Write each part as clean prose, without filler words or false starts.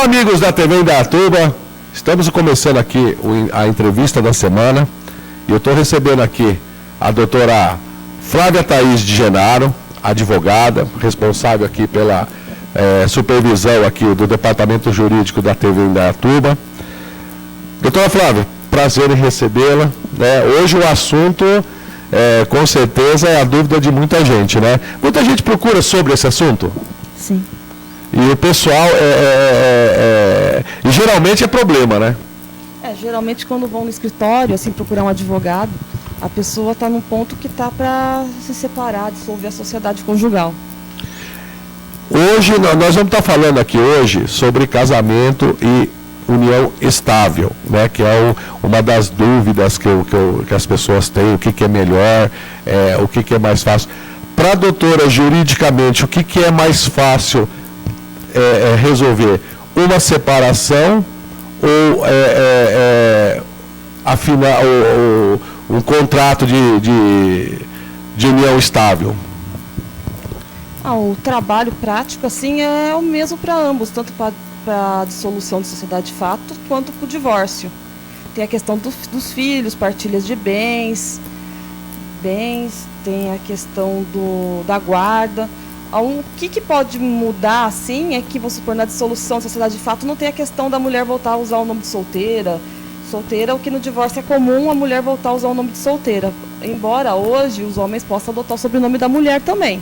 Alô, amigos da TV Indaiatuba, estamos começando aqui a entrevista da semana e eu estou recebendo aqui a doutora Flávia Thaís de Genaro, advogada, responsável aqui pela supervisão aqui do Departamento Jurídico da TV Indaiatuba. Doutora Flávia, prazer em recebê-la, né? Hoje o assunto, com certeza, é a dúvida de muita gente, né? Muita gente procura sobre esse assunto? Sim. E o pessoal, e geralmente é problema, né? Geralmente quando vão no escritório, assim, procurar um advogado, a pessoa está num ponto que está para se separar, dissolver a sociedade conjugal. Hoje, nós vamos estar falando aqui hoje sobre casamento e união estável, né? Que é uma das dúvidas que as pessoas têm, o que é melhor, o que é mais fácil. Para a doutora, juridicamente, o que é mais fácil resolver? Uma separação ou afinar um contrato de união estável? O trabalho prático assim é o mesmo para ambos, tanto para a dissolução de sociedade de fato quanto para o divórcio. Tem a questão dos filhos, partilhas de bens, tem a questão da guarda. O que pode mudar, assim, é que, vamos supor, na dissolução da sociedade de fato não tem a questão da mulher voltar a usar o nome de solteira. Solteira, o que no divórcio é comum a mulher voltar a usar o nome de solteira. Embora hoje os homens possam adotar o sobrenome da mulher também.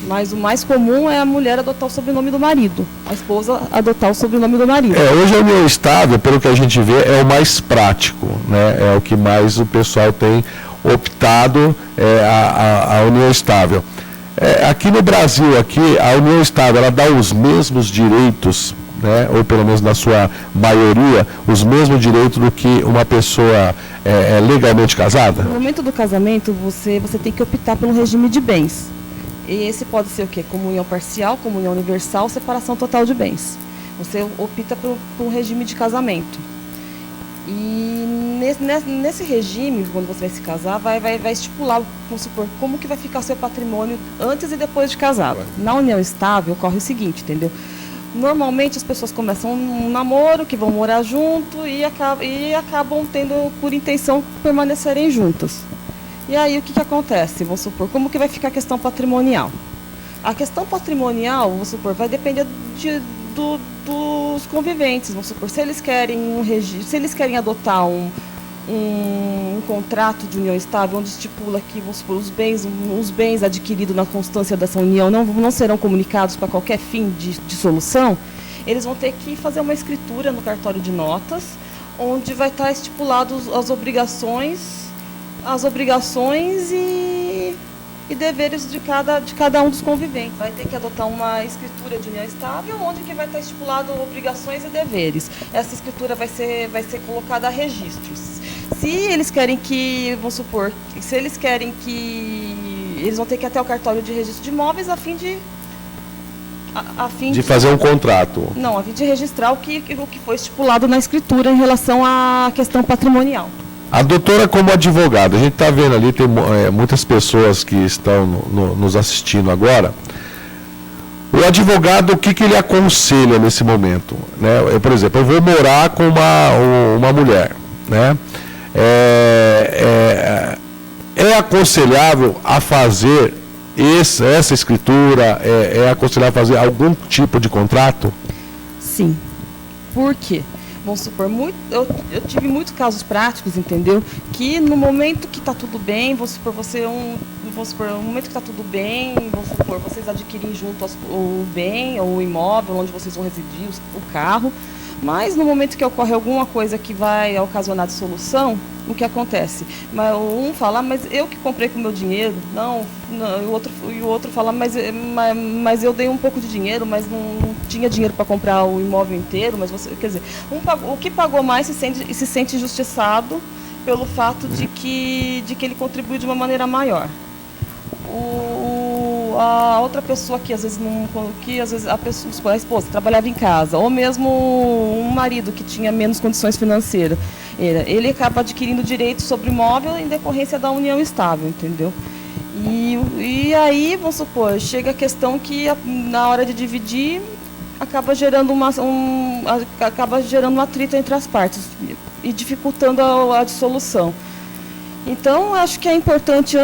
Mas o mais comum é a mulher adotar o sobrenome do marido, a esposa adotar o sobrenome do marido. Hoje a união estável, pelo que a gente vê, é o mais prático, né? É o que mais o pessoal tem optado, a união estável. Aqui no Brasil, a união estável, ela dá os mesmos direitos, né? Ou pelo menos na sua maioria, os mesmos direitos do que uma pessoa legalmente casada? No momento do casamento, você tem que optar pelo regime de bens. E esse pode ser o quê? Comunhão parcial, comunhão universal, separação total de bens. Você opta por um regime de casamento. E nesse regime, quando você vai se casar, vai estipular, vamos supor, como que vai ficar seu patrimônio antes e depois de casado. Na união estável ocorre o seguinte, entendeu? Normalmente as pessoas começam um namoro, que vão morar junto e acabam tendo por intenção permanecerem juntas. E aí o que acontece? Vamos supor, como que vai ficar a questão patrimonial? A questão patrimonial, vamos supor, vai depender dos conviventes. Vamos supor, se eles querem adotar um contrato de união estável, onde estipula que, vamos supor, os bens adquiridos na constância dessa união não serão comunicados para qualquer fim de dissolução, eles vão ter que fazer uma escritura no cartório de notas, onde vai estar estipulados as obrigações e deveres de cada um dos conviventes. Vai ter que adotar uma escritura de união estável, onde que vai estar estipulado obrigações e deveres. Essa escritura vai ser colocada a registros. Se eles querem que, vamos supor, eles vão ter que ir até o cartório de registro de imóveis a fim de fazer um contrato. Não, a fim de registrar o que foi estipulado na escritura em relação à questão patrimonial. A doutora, como advogada, a gente está vendo ali, tem muitas pessoas que estão nos assistindo agora. O advogado, o que ele aconselha nesse momento? Né? Por exemplo, eu vou morar com uma mulher. Né? É aconselhável a fazer essa escritura? É aconselhável fazer algum tipo de contrato? Sim. Por quê? Vamos supor, eu tive muitos casos práticos, entendeu? Que no momento que está tudo bem, no momento que está tudo bem, vamos supor, vocês adquirem junto o bem ou o imóvel onde vocês vão residir, o carro, mas no momento que ocorre alguma coisa que vai ocasionar dissolução, o que acontece? Um fala, mas eu que comprei com o meu dinheiro, e o outro fala, mas eu dei um pouco de dinheiro, mas não tinha dinheiro para comprar o imóvel inteiro, mas quer dizer, o que pagou mais se sente injustiçado pelo fato de que ele contribuiu de uma maneira maior. A outra pessoa que às vezes a esposa trabalhava em casa, ou mesmo um marido que tinha menos condições financeiras, ele acaba adquirindo direitos sobre o imóvel em decorrência da união estável, entendeu? E aí, vamos supor, chega a questão que na hora de dividir, acaba gerando acaba gerando um atrito entre as partes e dificultando a dissolução. Então, acho que é importante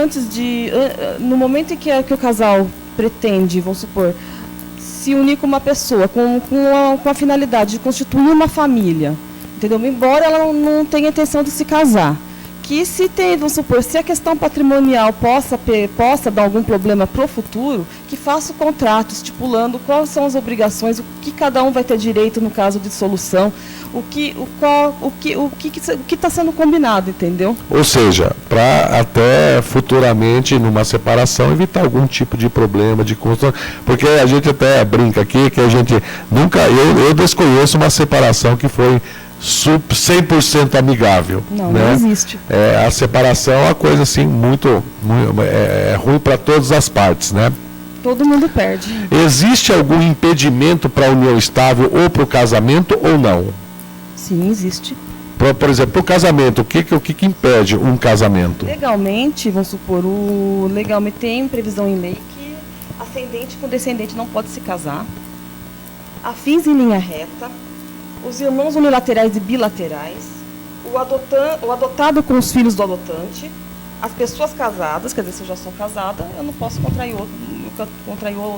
no momento em que o casal pretende, vamos supor, se unir com uma pessoa com a finalidade de constituir uma família, entendeu? Embora ela não tenha intenção de se casar, que se tem, vamos supor, se a questão patrimonial possa dar algum problema para o futuro, que faça o contrato estipulando quais são as obrigações, o que cada um vai ter direito no caso de dissolução, o que está sendo combinado, entendeu? Ou seja, para até futuramente, numa separação, evitar algum tipo de problema de construção. Porque a gente até brinca aqui que a gente nunca, eu desconheço uma separação que foi 100% amigável. Não, né? não existe. A separação é uma coisa assim muito ruim para todas as partes, né? Todo mundo perde. Existe algum impedimento para a união estável ou para o casamento ou não? Sim, existe. Por exemplo, para o casamento, o que impede um casamento? Legalmente, vamos supor, legalmente tem previsão em lei que ascendente com descendente não pode se casar, afins em linha reta, os irmãos unilaterais e bilaterais, o adotado com os filhos do adotante, as pessoas casadas, quer dizer, se eu já sou casada, eu não posso contrair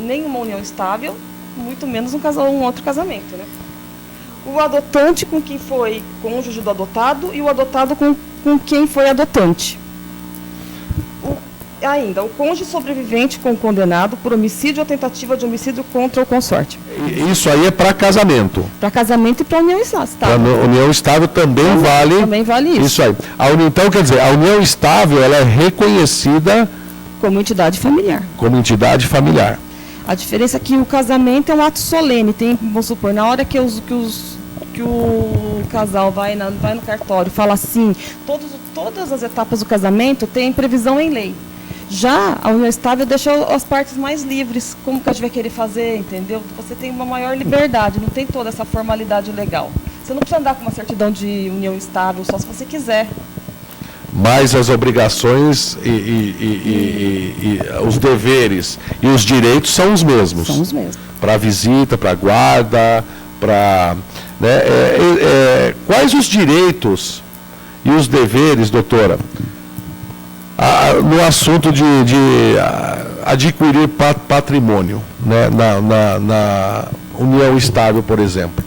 nenhuma união estável, muito menos um outro casamento, né? O adotante com quem foi cônjuge do adotado e o adotado com quem foi adotante. Ainda, o cônjuge sobrevivente com o condenado por homicídio ou tentativa de homicídio contra o consorte. Isso aí é para casamento. Para casamento e para união estável. Para união estável também vale. Também vale isso. Isso aí. Então, quer dizer, a união estável ela é reconhecida como entidade familiar. Como entidade familiar. A diferença é que o casamento é um ato solene. Vamos supor, na hora que o casal vai no cartório, fala assim, todas as etapas do casamento tem previsão em lei. Já a união estável deixa as partes mais livres, como que a gente vai querer fazer, entendeu? Você tem uma maior liberdade, não tem toda essa formalidade legal. Você não precisa andar com uma certidão de união estável, só se você quiser. Mas as obrigações e os deveres e os direitos são os mesmos. São os mesmos. Para visita, para guarda, para... Né, quais os direitos e os deveres, doutora, no assunto de adquirir patrimônio, né, na união estável, por exemplo?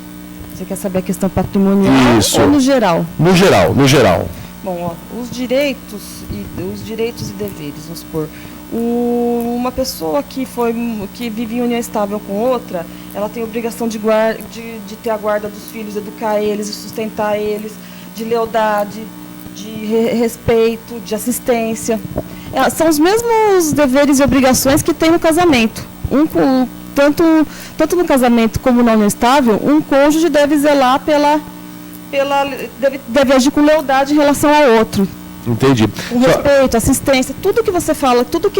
Você quer saber a questão patrimonial Isso. Ou no geral? No geral. Bom, os direitos e deveres, vamos supor. Uma pessoa que vive em união estável com outra, ela tem a obrigação de ter a guarda dos filhos, educar eles, sustentar eles, de lealdade, de respeito, de assistência. São os mesmos deveres e obrigações que tem no casamento. Tanto no casamento como na união estável, um cônjuge deve zelar deve agir com lealdade em relação ao outro. Entendi. Com respeito, assistência, tudo que você fala, todos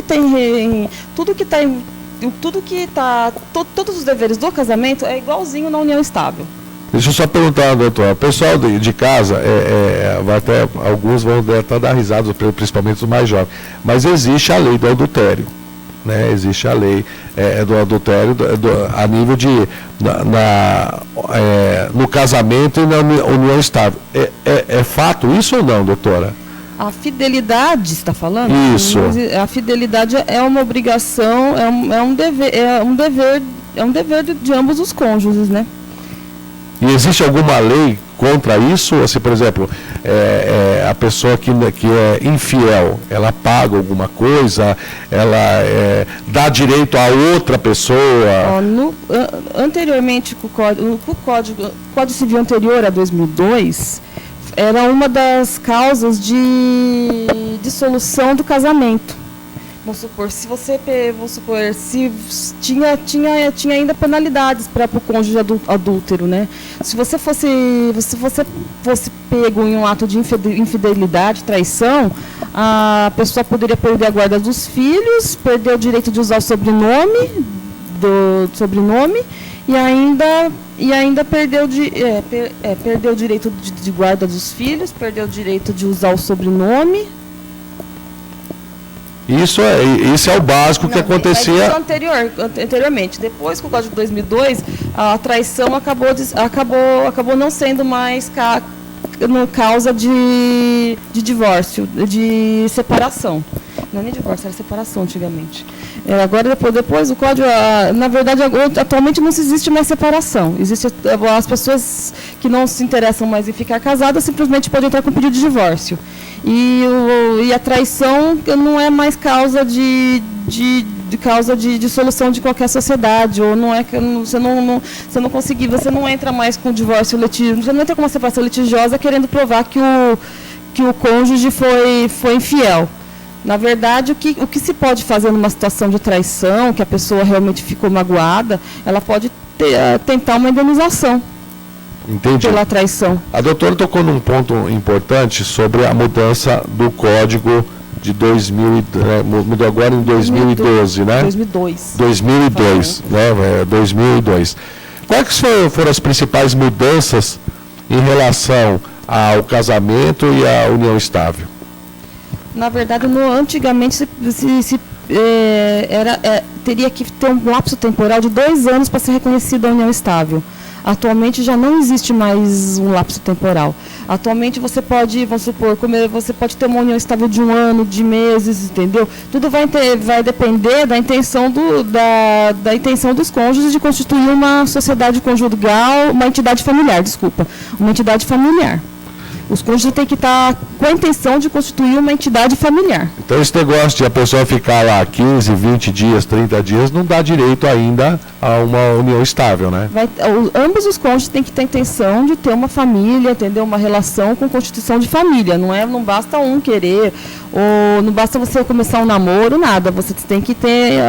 os deveres do casamento é igualzinho na união estável. Deixa eu só perguntar, doutor, o pessoal de casa, alguns vão até dar risada, principalmente os mais jovens, mas existe a lei do adultério, né? Existe a lei do adultério a nível de, no casamento e na união estável. É fato isso ou não, doutora? A fidelidade, você está falando? Isso. A fidelidade é uma obrigação, é um dever de ambos os cônjuges, né? E existe alguma lei contra isso? Assim, por exemplo, a pessoa que é infiel, ela paga alguma coisa, ela dá direito a outra pessoa? Anteriormente, o Código Civil anterior a 2002, era uma das causas de dissolução do casamento. Vamos supor, se tinha ainda penalidades para o cônjuge adúltero, né? Se você fosse pego em um ato de infidelidade, traição, a pessoa poderia perder a guarda dos filhos, perder o direito de usar o sobrenome e ainda perdeu o direito de guarda dos filhos, perdeu o direito de usar o sobrenome. Isso é o básico que acontecia. Isso anteriormente. Depois, com o Código de 2002, a traição acabou não sendo mais causa de divórcio, de separação. Não é nem divórcio, era separação antigamente. Agora, depois o Código, na verdade, atualmente não existe mais separação. As pessoas que não se interessam mais em ficar casadas simplesmente podem entrar com pedido de divórcio. E a traição não é mais causa de dissolução de qualquer sociedade, ou não é que você não conseguir, você não entra mais com divórcio litigioso, você não entra com uma separação litigiosa querendo provar que o cônjuge foi infiel. Na verdade, o que se pode fazer numa situação de traição, que a pessoa realmente ficou magoada, ela pode tentar uma indenização. Entendi. Pela traição. A doutora tocou num ponto importante sobre a mudança do Código de 2000, mudou agora em 2012, né? 2002. 2002, né? 2002. Quais foram as principais mudanças em relação ao casamento e à união estável? Na verdade, antigamente teria que ter um lapso temporal de 2 anos para ser reconhecida a união estável. Atualmente já não existe mais um lapso temporal. Atualmente você pode, vamos supor, você pode ter uma união estável de 1 ano, de meses, entendeu? Tudo vai depender da intenção da intenção dos cônjuges de constituir uma sociedade conjugal, uma entidade familiar. Os cônjuges têm que estar com a intenção de constituir uma entidade familiar. Então esse negócio de a pessoa ficar lá 15, 20 dias, 30 dias, não dá direito ainda a uma união estável, né? Ambos os cônjuges têm que ter a intenção de ter uma família, entendeu? Uma relação com constituição de família. Não basta um querer, ou não basta você começar um namoro, nada. Você tem que ter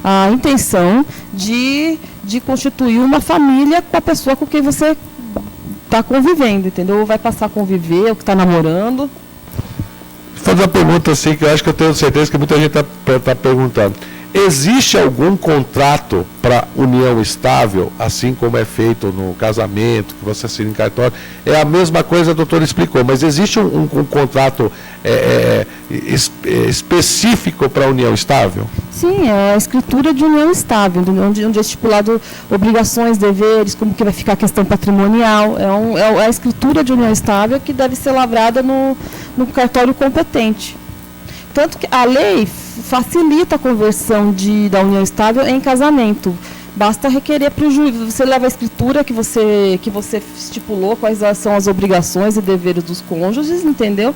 a intenção de constituir uma família com a pessoa com quem você está convivendo, entendeu? Ou vai passar a conviver, ou que está namorando. Vou fazer uma pergunta assim, que eu acho que eu tenho certeza que muita gente está perguntando. Existe algum contrato para união estável, assim como é feito no casamento, que você assina em cartório? É a mesma coisa, a doutora explicou, mas existe um contrato específico para união estável? Sim, é a escritura de união estável, onde é estipulado obrigações, deveres, como que vai ficar a questão patrimonial. É a escritura de união estável que deve ser lavrada no cartório competente. Tanto que a lei facilita a conversão da união estável em casamento. Basta requerer para o juiz. Você leva a escritura que você estipulou, quais são as obrigações e deveres dos cônjuges, entendeu?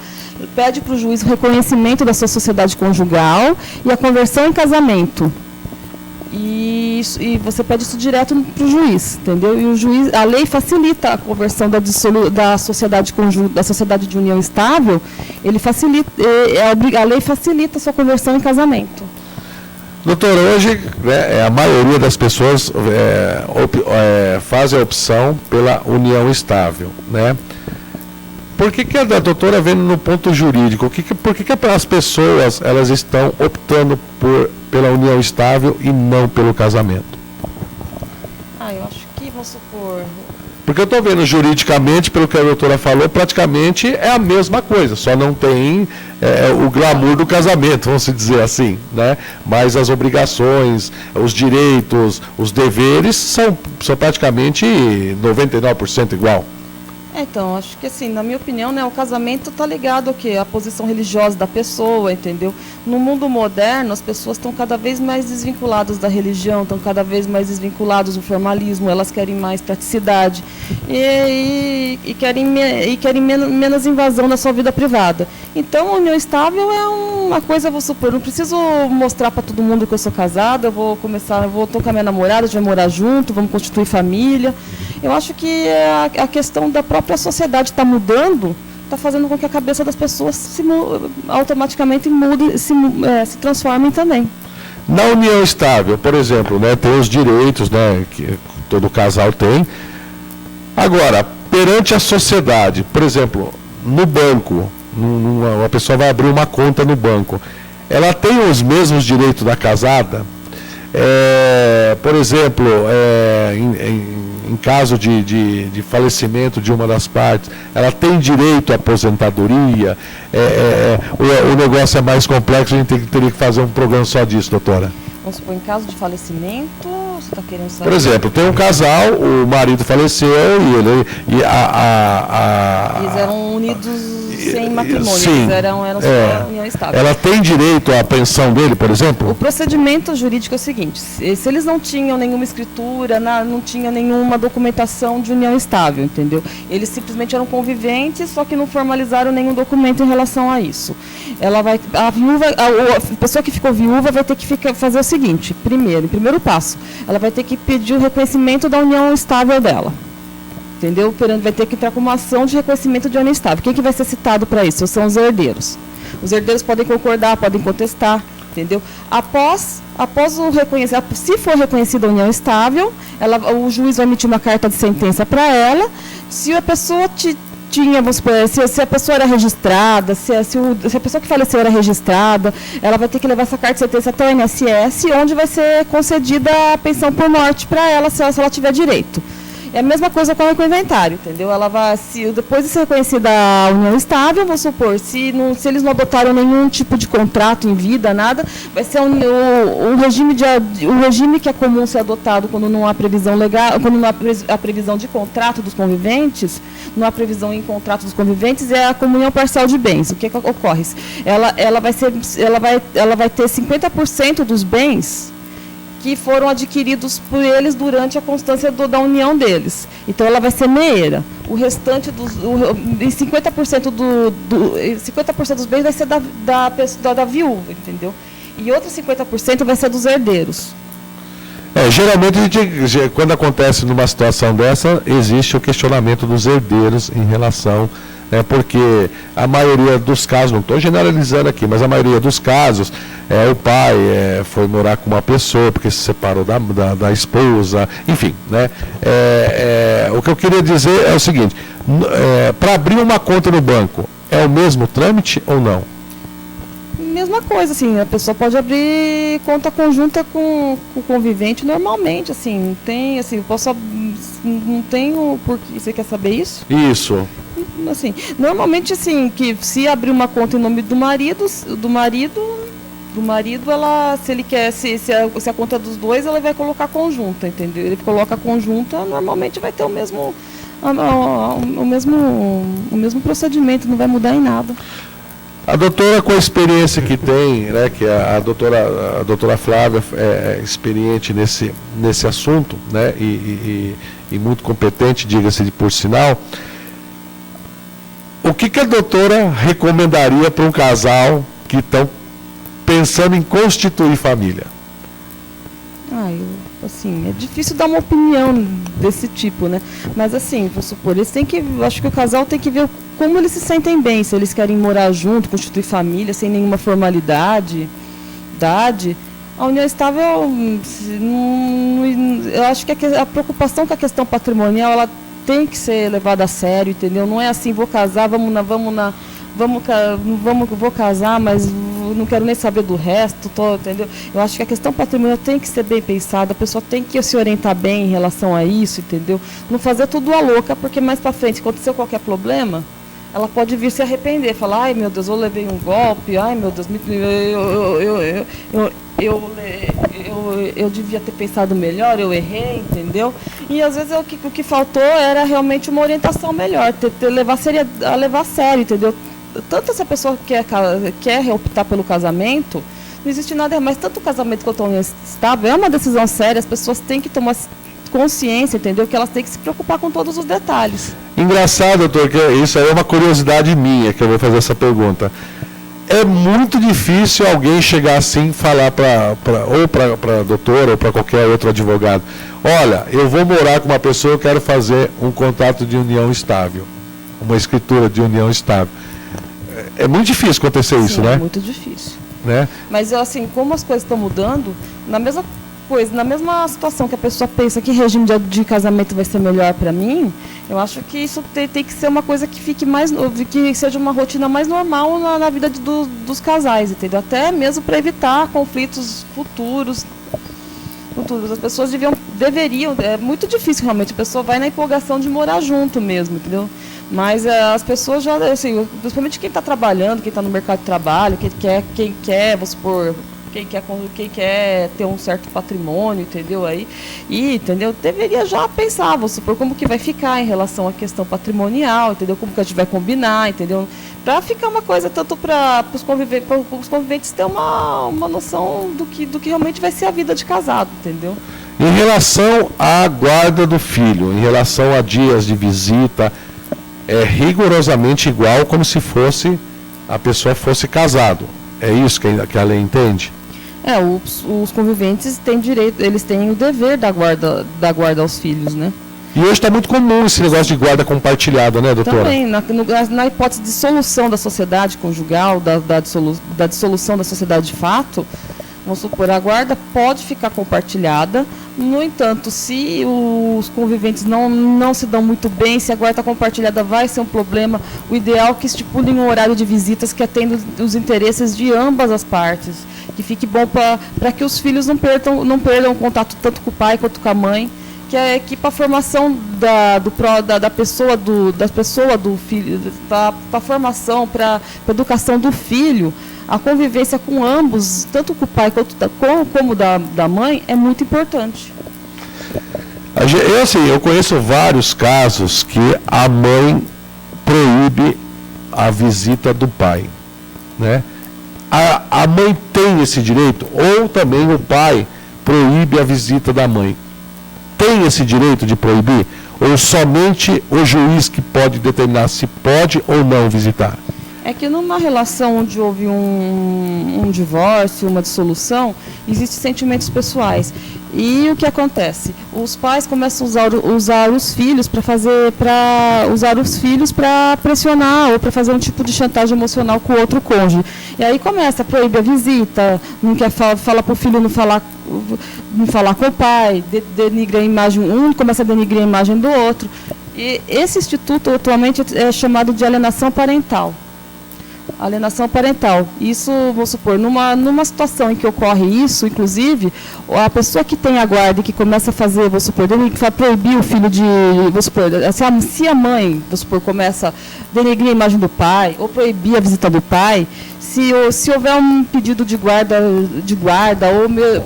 Pede para o juiz o reconhecimento da sua sociedade conjugal e a conversão em casamento. E você pede isso direto para o juiz, entendeu? E o juiz, a lei facilita a conversão da sociedade de união estável. A lei facilita a sua conversão em casamento. Doutor, hoje a maioria das pessoas faz a opção pela união estável, né? Por que a doutora vendo no ponto jurídico? Por que as pessoas elas estão optando pela união estável e não pelo casamento? Eu acho que, vamos supor... Porque eu estou vendo juridicamente, pelo que a doutora falou, praticamente é a mesma coisa, só não tem o glamour do casamento, vamos dizer assim, né? Mas as obrigações, os direitos, os deveres são praticamente 99% igual. Então, acho que assim, na minha opinião, né, o casamento está ligado ao quê? À posição religiosa da pessoa, entendeu? No mundo moderno, as pessoas estão cada vez mais desvinculadas da religião, estão cada vez mais desvinculadas do formalismo, elas querem mais praticidade e querem menos invasão na sua vida privada. Então, a união estável é uma coisa, vou supor, não preciso mostrar para todo mundo que eu sou casada, eu vou tocar minha namorada, a gente vai morar junto, vamos constituir família. Eu acho que a questão da própria sociedade está mudando, está fazendo com que a cabeça das pessoas automaticamente mude, se transformem também. Na união estável, por exemplo, né, tem os direitos, né, que todo casal tem. Agora, perante a sociedade, por exemplo, no banco, uma pessoa vai abrir uma conta no banco, ela tem os mesmos direitos da casada? por exemplo, em caso de falecimento de uma das partes, ela tem direito à aposentadoria? O negócio é mais complexo, a gente teria que fazer um programa só disso, doutora. Vamos supor, em caso de falecimento, você está querendo saber? Por exemplo, tem um casal, o marido faleceu e eles eram unidos sem matrimônio, sim, eles eram só união estável. Ela tem direito à pensão dele, por exemplo? O procedimento jurídico é o seguinte: se eles não tinham nenhuma escritura, não tinha nenhuma documentação de união estável, entendeu? Eles simplesmente eram conviventes, só que não formalizaram nenhum documento em relação a isso. A pessoa que ficou viúva vai ter que fazer o seguinte: em primeiro passo, ela vai ter que pedir o reconhecimento da união estável dela. Entendeu? Vai ter que entrar com uma ação de reconhecimento de união estável. Quem que vai ser citado para isso? São os herdeiros. Os herdeiros podem concordar, podem contestar, entendeu? Após o reconhecimento, se for reconhecida a união estável, o juiz vai emitir uma carta de sentença para ela. Se a pessoa vamos supor, se a pessoa era registrada, se a pessoa que faleceu era registrada, ela vai ter que levar essa carta de sentença até o INSS, onde vai ser concedida a pensão por morte para ela, se ela tiver direito. É a mesma coisa com o inventário, entendeu? Ela vai, depois de ser reconhecida a união estável, vamos supor, se eles não adotaram nenhum tipo de contrato em vida, nada, vai ser o regime que é comum ser adotado quando não há previsão legal, quando não há previsão de contrato dos conviventes, não há previsão em contrato dos conviventes, é a comunhão parcial de bens. O que ocorre? Ela vai ter 50% dos bens que foram adquiridos por eles durante a constância da união deles. Então, ela vai ser meeira. O restante, 50% dos bens vai ser da viúva, entendeu? E outros 50% vai ser dos herdeiros. Geralmente, quando acontece numa situação dessa, existe o questionamento dos herdeiros em relação... porque a maioria dos casos, não estou generalizando aqui, mas a maioria dos casos, o pai foi morar com uma pessoa porque se separou da esposa, enfim, né? O que eu queria dizer é o seguinte: para abrir uma conta no banco, é o mesmo trâmite ou não? Mesma coisa, assim, a pessoa pode abrir conta conjunta com o convivente normalmente, assim, não tem, assim, não tenho, porque você quer saber isso? Isso. Assim, normalmente, assim, que se abrir uma conta em nome do marido, ela, se ele quer, se a conta é dos dois, ela vai colocar conjunta, entendeu? Ele coloca conjunta, normalmente vai ter o mesmo procedimento, não vai mudar em nada. A doutora, com a experiência que tem, né, que a doutora Flávia é experiente nesse assunto, né, e muito competente, diga-se por sinal, o que a doutora recomendaria para um casal que estão pensando em constituir família? Assim, é difícil dar uma opinião desse tipo, né? Mas assim, vou supor, acho que o casal tem que ver como eles se sentem bem, se eles querem morar junto, constituir família, sem nenhuma formalidade, idade. A união estável, eu acho que a preocupação com a questão patrimonial, ela tem que ser levada a sério, entendeu? Não é assim, vou casar, vou casar, mas não quero nem saber do resto, entendeu? Eu acho que a questão patrimonial tem que ser bem pensada, a pessoa tem que se orientar bem em relação a isso, entendeu? Não fazer tudo à louca, porque mais para frente, se acontecer qualquer problema, ela pode vir se arrepender, falar, ai meu Deus, eu levei um golpe, ai meu Deus, eu devia ter pensado melhor, eu errei, entendeu? E às vezes o que faltou era realmente uma orientação melhor, levar a sério, entendeu? Tanto se a pessoa quer optar pelo casamento, não existe nada, mas tanto o casamento quanto a união estável é uma decisão séria, as pessoas têm que tomar consciência, entendeu? Que elas têm que se preocupar com todos os detalhes. Engraçado, doutor, que isso aí é uma curiosidade minha, que eu vou fazer essa pergunta. É muito difícil alguém chegar assim e falar para a doutora ou para qualquer outro advogado: olha, eu vou morar com uma pessoa, eu quero fazer um contrato de união estável, uma escritura de união estável. É muito difícil acontecer isso, né? É muito difícil. Né? Mas, assim, como as coisas estão mudando, na mesma situação que a pessoa pensa que regime de casamento vai ser melhor para mim, eu acho que isso tem que ser uma coisa que que seja uma rotina mais normal na vida dos casais, entendeu? Até mesmo para evitar conflitos futuros. junto, as pessoas deveriam, é muito difícil realmente, a pessoa vai na empolgação de morar junto mesmo, entendeu? Mas as pessoas já, assim, principalmente quem está trabalhando, quem está no mercado de trabalho, quem quer, vamos supor, quem quer ter um certo patrimônio, entendeu? Entendeu? Deveria já pensar, vamos supor, como que vai ficar em relação à questão patrimonial, entendeu? Como que a gente vai combinar, entendeu? Para ficar uma coisa tanto para os conviventes ter uma noção do que realmente vai ser a vida de casado, entendeu? Em relação à guarda do filho, em relação a dias de visita, é rigorosamente igual como se a pessoa fosse casado. É isso que a lei entende? Os conviventes têm direito, eles têm o dever da guarda aos filhos, né? E hoje está muito comum esse negócio de guarda compartilhada, né, doutora? Também, na hipótese de dissolução da sociedade conjugal, da dissolução da sociedade de fato, vamos supor, a guarda pode ficar compartilhada. No entanto, se os conviventes não se dão muito bem, se a guarda compartilhada vai ser um problema, o ideal é que estipulem um horário de visitas que atenda os interesses de ambas as partes, que fique bom para que os filhos não perdam contato tanto com o pai quanto com a mãe, que para a formação da pessoa do filho, para a formação, para a educação do filho, a convivência com ambos, tanto com o pai como da mãe, é muito importante. Eu conheço vários casos que a mãe proíbe a visita do pai, né? A mãe tem esse direito, ou também o pai proíbe a visita da mãe. Tem esse direito de proibir? Ou somente o juiz que pode determinar se pode ou não visitar? É que numa relação onde houve um divórcio, uma dissolução, existem sentimentos pessoais. E o que acontece? Os pais começam a usar os filhos para pressionar ou para fazer um tipo de chantagem emocional com o outro cônjuge. E aí começa a proibir a visita, não quer fala para o filho não falar com o pai, denigrar a imagem, um começa a denigrar a imagem do outro. E esse instituto atualmente é chamado de alienação parental. Alienação parental. Isso, vamos supor, numa situação em que ocorre isso, inclusive, a pessoa que tem a guarda e que começa a fazer, vamos supor, proibir o filho de, vamos supor, se a mãe, vamos supor, começa a denegrir a imagem do pai, ou proibir a visita do pai, se houver um pedido de guarda ou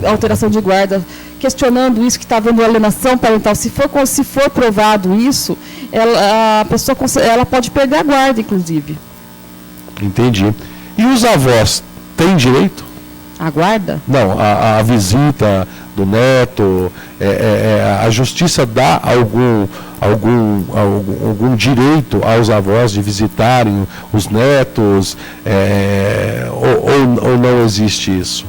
alteração de guarda, questionando isso, que está havendo alienação parental, se for provado isso, a pessoa ela pode perder a guarda, inclusive. Entendi. E os avós têm direito? A guarda? Não, a visita do neto, a justiça dá algum direito aos avós de visitarem os netos, ou não existe isso?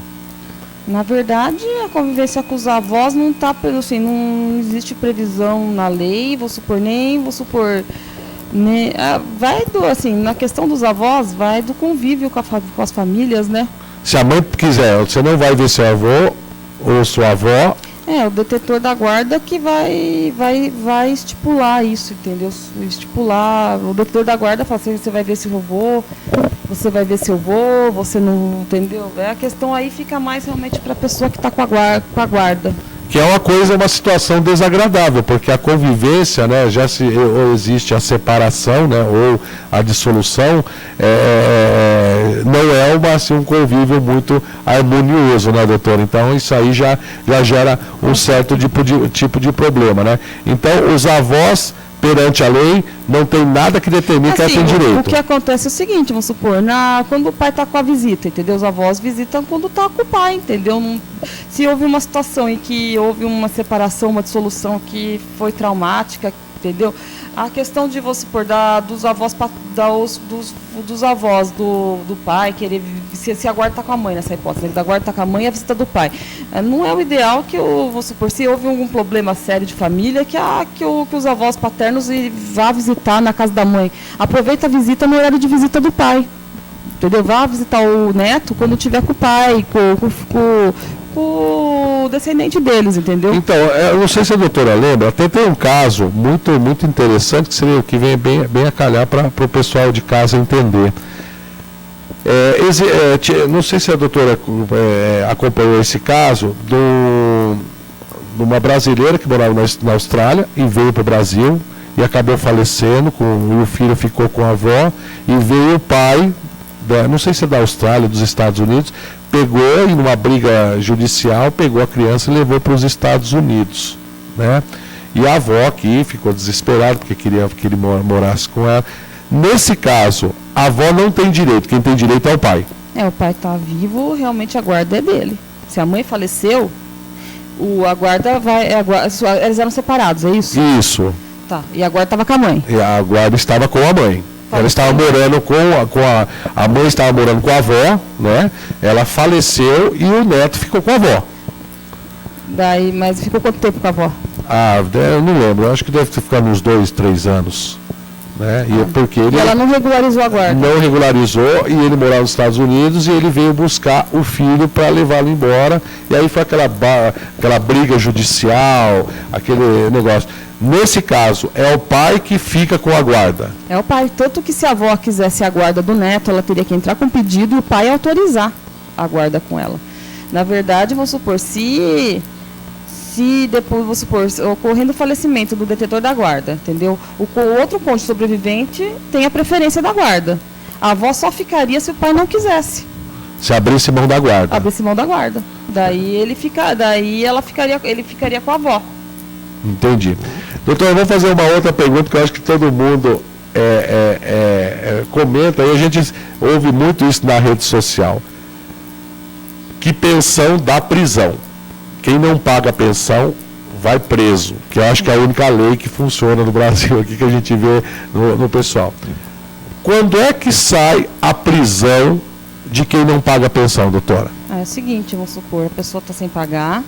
Na verdade, a convivência com os avós não está, assim, não existe previsão na lei, vou supor, assim, na questão dos avós, vai do convívio com as famílias, né? Se a mãe quiser, você não vai ver seu avô ou sua avó. O detentor da guarda que vai estipular isso, entendeu? Estipular, o detentor da guarda fala assim, você vai ver seu avô, você vai ver seu avô, você não, entendeu? A questão aí fica mais realmente para a pessoa que está com a guarda. Que é uma situação desagradável, porque a convivência, né, ou existe a separação, né, ou a dissolução, não é um convívio muito harmonioso, né, doutor? Então, isso aí já gera um certo tipo de problema, né? Então, os avós, perante a lei, não tem nada que determine que ela tem direito. O que acontece é o seguinte, vamos supor, quando o pai está com a visita, entendeu? Os avós visitam quando está com o pai, entendeu? Se houve uma situação em que houve uma separação, uma dissolução que foi traumática, entendeu? A questão de, vamos supor, dos avós do pai, querer, se a guarda está com a mãe nessa hipótese, da guarda está com a mãe e a visita do pai. Não é o ideal que, vamos supor, se houve algum problema sério de família, que os avós paternos vá visitar na casa da mãe. Aproveita a visita no horário de visita do pai. Entendeu? Vá visitar o neto quando estiver com o pai, com o descendente deles, entendeu? Então, eu não sei se a doutora lembra, até tem um caso muito, muito interessante que vem bem a calhar para o pessoal de casa entender. Não sei se a doutora acompanhou esse caso uma brasileira que morava na Austrália e veio para o Brasil e acabou falecendo, e o filho ficou com a avó, e veio o pai, não sei se é da Austrália, dos Estados Unidos, pegou, em uma briga judicial, pegou a criança e levou para os Estados Unidos, né? E a avó aqui ficou desesperada, porque queria que ele morasse com ela. Nesse caso, a avó não tem direito, quem tem direito é o pai. O pai está vivo, realmente a guarda é dele. Se a mãe faleceu, a guarda vai... eles eram separados, é isso? Isso. Tá, e a guarda estava com a mãe? E a guarda estava com a mãe. Ela estava morando a mãe estava morando com a avó, né? Ela faleceu e o neto ficou com a avó. Mas ficou quanto tempo com a avó? Eu não lembro, eu acho que deve ter ficado uns 2, 3 anos. Né? E ela não regularizou a guarda? Não regularizou, e ele morava nos Estados Unidos e ele veio buscar o filho para levá-lo embora. E aí foi aquela briga judicial, aquele negócio. Nesse caso, é o pai que fica com a guarda. É o pai. Tanto que se a avó quisesse a guarda do neto, ela teria que entrar com pedido e o pai autorizar a guarda com ela. Na verdade, vamos supor, se depois, vamos supor, ocorrendo o falecimento do detentor da guarda, entendeu? O outro cônjuge sobrevivente tem a preferência da guarda. A avó só ficaria se o pai não quisesse. Se abrisse mão da guarda. Abrisse mão da guarda. Daí ele ficaria com a avó. Entendi. Doutor, eu vou fazer uma outra pergunta que eu acho que todo mundo comenta, e a gente ouve muito isso na rede social. Que pensão dá prisão? Quem não paga a pensão vai preso, que eu acho que é a única lei que funciona no Brasil aqui, que a gente vê no pessoal. Quando é que sai a prisão de quem não paga a pensão, doutora? É o seguinte, vamos supor, a pessoa está sem pagar,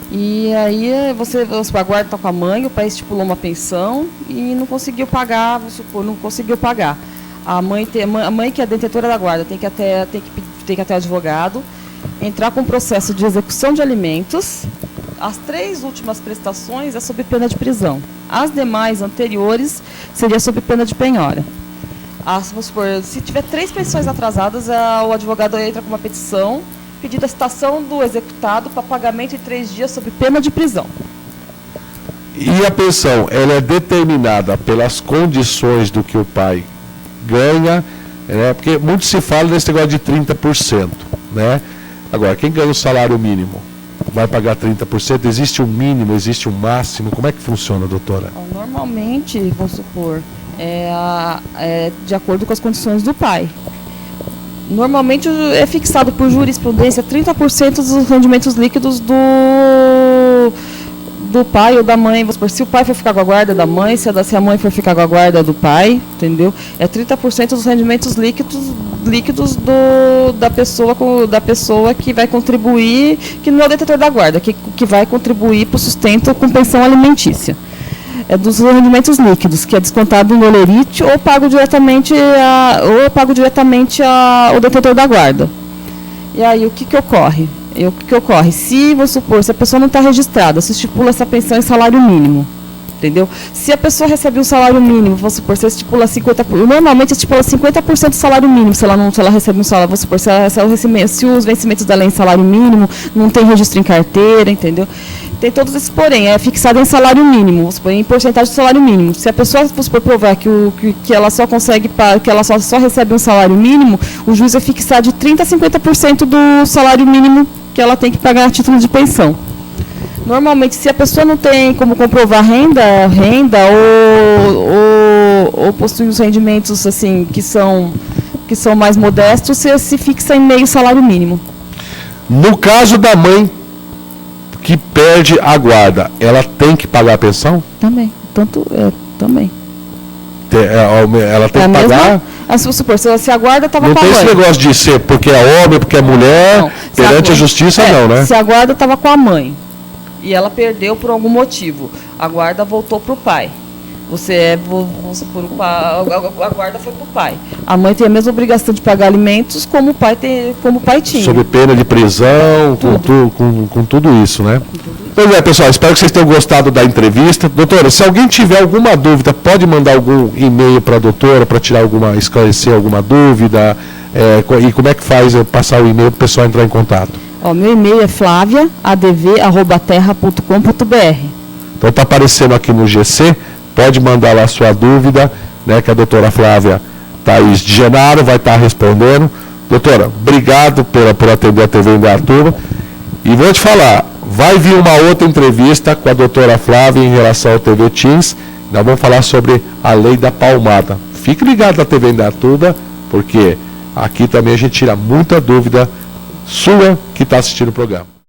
e aí a guarda está com a mãe, o pai estipulou uma pensão e não conseguiu pagar, vamos supor, não conseguiu pagar. A mãe que é a detentora da guarda tem que ir até o advogado, entrar com um processo de execução de alimentos. As 3 últimas prestações é sob pena de prisão. As demais anteriores seria sob pena de penhora. Vamos supor, se tiver 3 pensões atrasadas, o advogado entra com uma petição pedindo a citação do executado para pagamento em 3 dias sob pena de prisão. E a pensão, ela é determinada pelas condições do que o pai ganha, né? Porque muito se fala desse negócio de 30%, né? Agora, quem ganha o salário mínimo vai pagar 30%? Existe um mínimo, existe um máximo? Como é que funciona, doutora? Normalmente, vamos supor, é de acordo com as condições do pai. Normalmente é fixado por jurisprudência 30% dos rendimentos líquidos do pai ou da mãe. Vamos supor, se o pai for ficar com a guarda da mãe, se a mãe for ficar com a guarda do pai, entendeu? É 30% dos rendimentos líquidos da pessoa que vai contribuir, que não é o detentor da guarda, que vai contribuir para o sustento com pensão alimentícia. É dos rendimentos líquidos, que é descontado no olerite ou pago diretamente ao detentor da guarda. E aí, o que ocorre? Se, vamos supor, se a pessoa não está registrada, se estipula essa pensão em salário mínimo, entendeu? Se a pessoa recebe um salário mínimo, vamos supor, se estipula 50%, normalmente estipula 50% do salário mínimo, se ela recebe um salário, vamos supor, se os vencimentos dela é em salário mínimo, não tem registro em carteira, entendeu? Tem todos esses porém, é fixado em salário mínimo, vamos supor, em porcentagem do salário mínimo. Se a pessoa, vamos supor, provar que ela só recebe um salário mínimo, o juiz vai fixar de 30% a 50% do salário mínimo que ela tem que pagar a título de pensão. Normalmente, se a pessoa não tem como comprovar renda ou possui os rendimentos assim, que são mais modestos, se fixa em meio salário mínimo. No caso da mãe que perde a guarda, ela tem que pagar a pensão? Também. Também. Ela tem que pagar? Vamos supor, se a guarda estava com a mãe. Não tem esse negócio de ser porque é homem, porque é mulher, não, perante a justiça não, né? Se a guarda estava com a mãe e ela perdeu por algum motivo, a guarda voltou para o pai. Vamos supor, a guarda foi para o pai. A mãe tem a mesma obrigação de pagar alimentos como o pai tinha. Sob pena de prisão, com tudo isso, né? Pois é, pessoal, espero que vocês tenham gostado da entrevista. Doutora, se alguém tiver alguma dúvida, pode mandar algum e-mail para a doutora para esclarecer alguma dúvida. E como é que faz eu passar o e-mail para o pessoal entrar em contato? Meu e-mail é flaviaadv@terra.com.br. Então está aparecendo aqui no GC, pode mandar lá a sua dúvida, né, que a doutora Flávia Thaís de Genaro vai estar respondendo. Doutora, obrigado por atender a TV Indaiatuba. E vou te falar, vai vir uma outra entrevista com a doutora Flávia em relação ao TV Teams. Nós vamos falar sobre a lei da palmada. Fique ligado na TV Indaiatuba, porque aqui também a gente tira muita dúvida sua que está assistindo o programa.